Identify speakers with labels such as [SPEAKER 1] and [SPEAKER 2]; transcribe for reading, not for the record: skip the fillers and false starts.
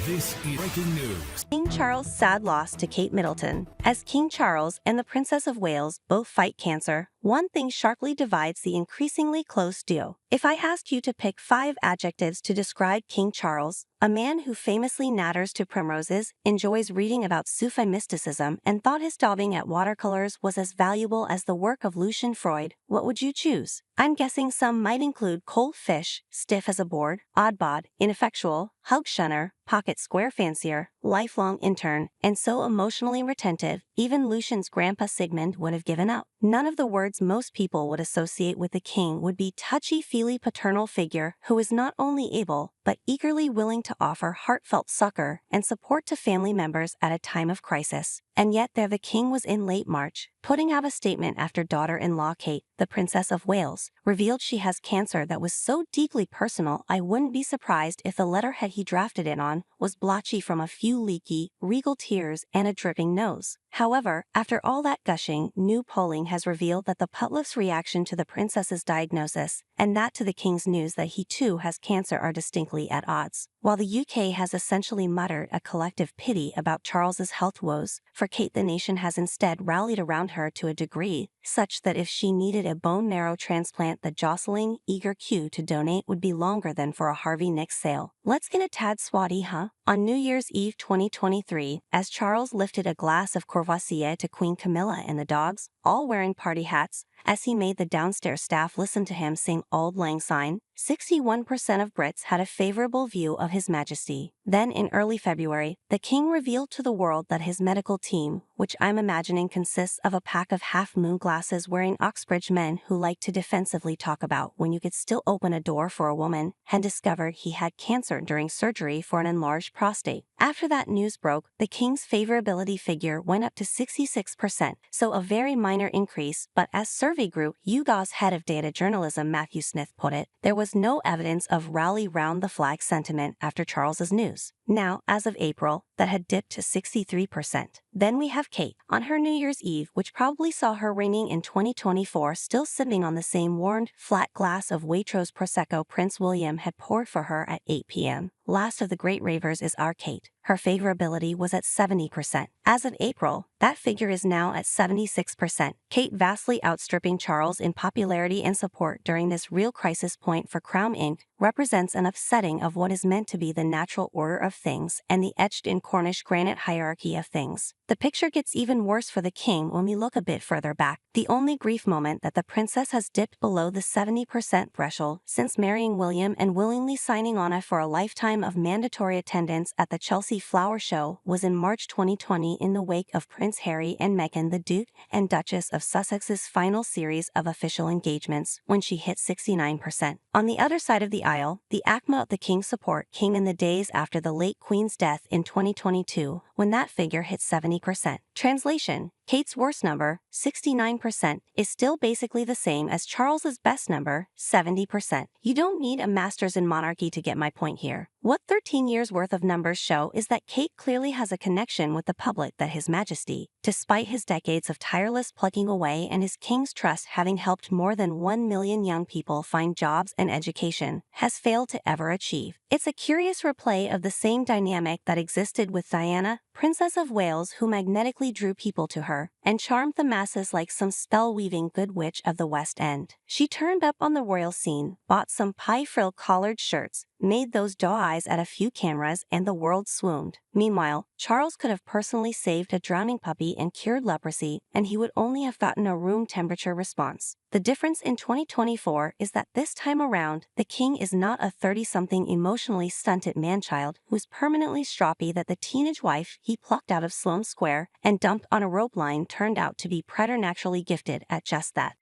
[SPEAKER 1] This is breaking news.
[SPEAKER 2] King Charles' sad loss to Kate Middleton. As King Charles and the Princess of Wales both fight cancer, one thing sharply divides the increasingly close duo. If I asked you to pick 5 adjectives to describe King Charles, a man who famously natters to primroses, enjoys reading about Sufi mysticism, and thought his daubing at watercolours was as valuable as the work of Lucian Freud, what would you choose? I'm guessing some might include cold fish, stiff as a board, oddbod, ineffectual, hug-shunner, pocket square-fancier, lifelong intern, and so emotionally retentive, even Lucian's grandpa Sigmund would have given up. None of the words most people would associate with the king would be touchy-feely paternal figure who is not only able, but eagerly willing to offer heartfelt succor and support to family members at a time of crisis. And yet there the king was in late March, putting out a statement after daughter-in-law Kate, the Princess of Wales, revealed she has cancer that was so deeply personal I wouldn't be surprised if the letterhead he drafted it on was blotchy from a few leaky, regal tears and a dripping nose. However, after all that gushing, new polling has revealed that the public's reaction to the princess's diagnosis, and that to the king's news that he too has cancer, are distinctly at odds. While the UK has essentially muttered a collective pity about Charles's health woes, for Kate the nation has instead rallied around her to a degree such that if she needed a bone marrow transplant the jostling, eager queue to donate would be longer than for a Harvey Nicks sale. Let's get a tad swatty, huh? On New Year's Eve 2023, as Charles lifted a glass of Courvoisier to Queen Camilla and the dogs, all wearing party hats, as he made the downstairs staff listen to him sing Auld Lang Syne, 61% of Brits had a favorable view of His Majesty. Then in early February, the king revealed to the world that his medical team, which I'm imagining consists of a pack of half-moon glasses wearing Oxbridge men who like to defensively talk about when you could still open a door for a woman, had discovered he had cancer during surgery for an enlarged prostate. After that news broke, the king's favorability figure went up to 66%, so a very minor increase, but as survey group YouGov's head of data journalism Matthew Smith put it, there was no evidence of rally round the flag sentiment after Charles's news. Now, as of April, that had dipped to 63%. Then we have Kate, on her New Year's Eve, which probably saw her reigning in 2024, still sipping on the same worn, flat glass of Waitrose Prosecco Prince William had poured for her at 8 p.m. Last of the great ravers is our Kate. Her favorability was at 70%. As of April, that figure is now at 76%. Kate vastly outstripping Charles in popularity and support during this real crisis point for Crown Inc. represents an upsetting of what is meant to be the natural order of things and the etched-in Cornish granite hierarchy of things. The picture gets even worse for the king when we look a bit further back. The only grief moment that the princess has dipped below the 70% threshold since marrying William and willingly signing on for a lifetime of mandatory attendance at the Chelsea Flower Show was in March 2020 in the wake of Prince Harry and Meghan, the Duke and Duchess of Sussex's final series of official engagements, when she hit 69%. On the other side of the aisle, the acme of the king's support came in the days after the late Queen's death in 2022, when that figure hit 70%. Translation: Kate's worst number, 69%, is still basically the same as Charles's best number, 70%. You don't need a master's in monarchy to get my point here. What 13 years' worth of numbers show is that Kate clearly has a connection with the public that His Majesty, despite his decades of tireless plugging away and his king's trust having helped more than 1 million young people find jobs and education, has failed to ever achieve. It's a curious replay of the same dynamic that existed with Diana, Princess of Wales, who magnetically drew people to her and charmed the masses like some spell-weaving good witch of the West End. She turned up on the royal scene, bought some pie-frill collared shirts, made those doe eyes at a few cameras, and the world swooned. Meanwhile, Charles could have personally saved a drowning puppy and cured leprosy, and he would only have gotten a room temperature response. The difference in 2024 is that this time around, the king is not a 30-something emotionally stunted man-child who's permanently stroppy that the teenage wife he plucked out of Sloane Square and dumped on a rope line turned out to be preternaturally gifted at just that.